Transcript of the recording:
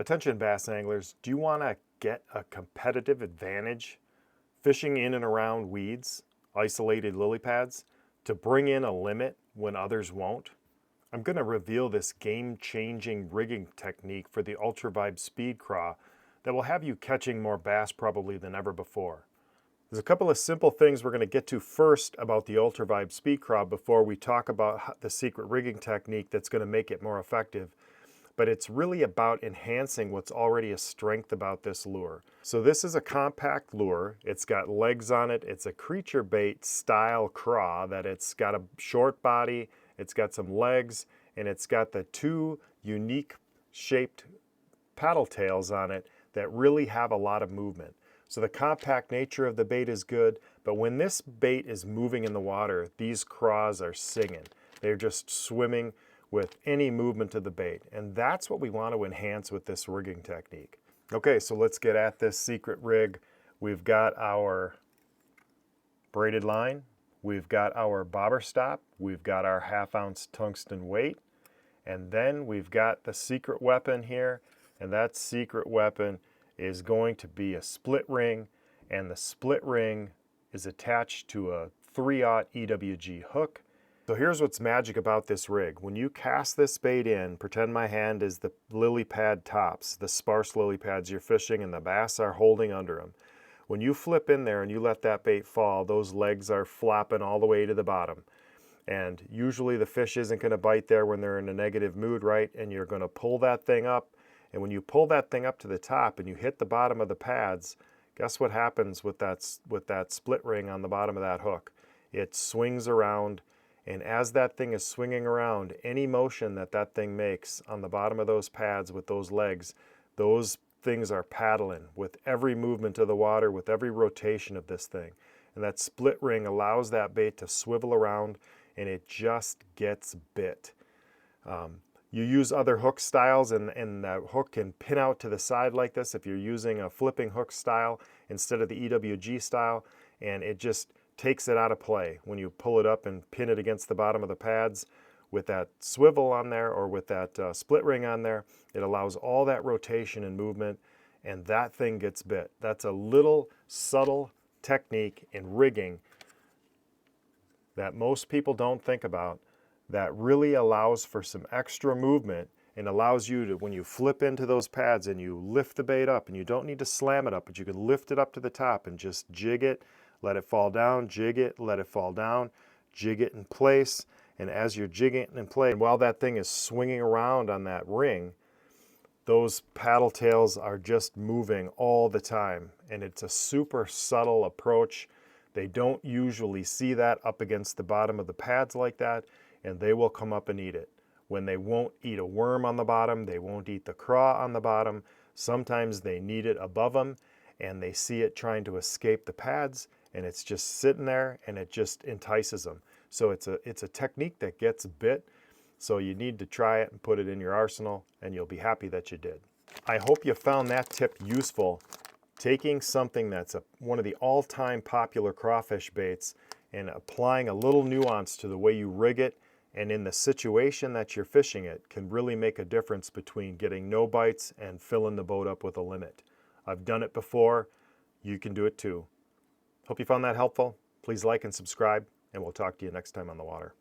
Attention bass anglers, do you want to get a competitive advantage fishing in and around weeds, isolated lily pads, to bring in a limit when others won't? I'm going to reveal this game-changing rigging technique for the UltraVibe Speed Craw that will have you catching more bass probably than ever before. There's a couple of simple things we're going to get to first about the UltraVibe Speed Craw before we talk about the secret rigging technique that's going to make it more effective. But it's really about enhancing what's already a strength about this lure. So this is a compact lure. It's got legs on it. It's a creature bait style craw that it's got a short body, it's got some legs, and it's got the two unique shaped paddle tails on it that really have a lot of movement. So the compact nature of the bait is good, but when this bait is moving in the water, these craws are singing. They're just swimming with any movement of the bait. And that's what we want to enhance with this rigging technique. Okay, so let's get at this secret rig. We've got our braided line, we've got our bobber stop, we've got our 1/2 ounce tungsten weight, and then we've got the secret weapon here, and that secret weapon is going to be a split ring, and the split ring is attached to a 3/0 EWG hook. So here's what's magic about this rig. When you cast this bait in, pretend my hand is the lily pad tops, the sparse lily pads you're fishing and the bass are holding under them. When you flip in there and you let that bait fall, those legs are flopping all the way to the bottom. And usually the fish isn't going to bite there when they're in a negative mood, right? And you're going to pull that thing up. And when you pull that thing up to the top and you hit the bottom of the pads, guess what happens with that split ring on the bottom of that hook? It swings around. And as that thing is swinging around, any motion that that thing makes on the bottom of those pads with those legs, those things are paddling with every movement of the water, with every rotation of this thing. And that split ring allows that bait to swivel around, and it just gets bit. You use other hook styles, and that hook can pin out to the side like this if you're using a flipping hook style instead of the EWG style, and it just takes it out of play. When you pull it up and pin it against the bottom of the pads with that swivel on there or with that split ring on there, it allows all that rotation and movement, and that thing gets bit. That's a little subtle technique in rigging that most people don't think about that really allows for some extra movement and allows you to, when you flip into those pads and you lift the bait up, and you don't need to slam it up, but you can lift it up to the top and just jig it, let it fall down, jig it, let it fall down, jig it in place. And as you're jigging it in place, while that thing is swinging around on that ring, those paddle tails are just moving all the time. And it's a super subtle approach. They don't usually see that up against the bottom of the pads like that, and they will come up and eat it. When they won't eat a worm on the bottom, they won't eat the craw on the bottom. Sometimes they need it above them, and they see it trying to escape the pads, and it's just sitting there, and it just entices them. So it's a technique that gets bit, so you need to try it and put it in your arsenal, and you'll be happy that you did. I hope you found that tip useful, taking something that's one of the all-time popular crawfish baits and applying a little nuance to the way you rig it, and in the situation that you're fishing it, can really make a difference between getting no bites and filling the boat up with a limit. I've done it before. You can do it too. Hope you found that helpful. Please like and subscribe, and we'll talk to you next time on the water.